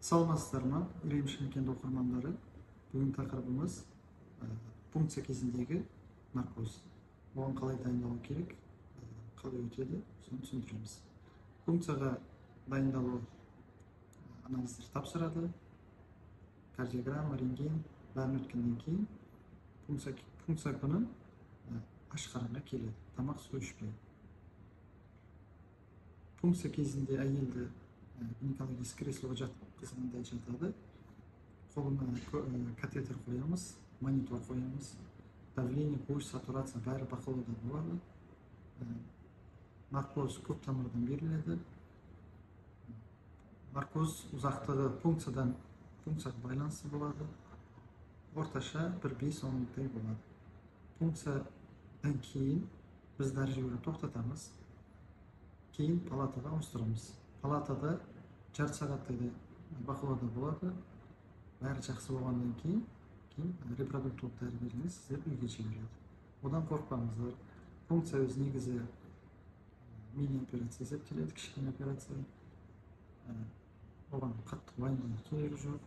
Саламатсыздарбы, Иремиш мекенді оқырмандары. Бүгін тақырыбымыз пункция кезіндегі наркоз. Оған қалай дайындалу керек, қалай өтеді, соны түсіндіреміз. Пункцияға дайындалу анализдер тапсырады, кардиограмма, рентген, бәрін өткеннен кейін пункция күні аш қарынға келеді, тамақ су ішпей. Пункция кезінде әйелді гинекологический креслоға жатқызғанда жатады. Қолына катетер қоямыз, монитор қоямыз, давление, пульс, сатурация бәрі бақылауда болады. Наркоз көп тамырдан беріледі. Наркоз ұзақтығы пункцияға байланысты болады. Орташа 1-5 минуттай болады. Пункциядан кейін біз дәрігерге тоқтатамыз. Кейін палатаға ауыстырамыз. Палатада жарты сағаттай бақылауда болады. Бәрі жақсы болғаннан кейін репродуктолог дәрігеріңіз сіздерді үйге жібереді. Одан қорықпаңыздар. Пункция өз негізі мини операция есептеледі, кішкене операция. Оған қатты уайымдауға керегі жоқ.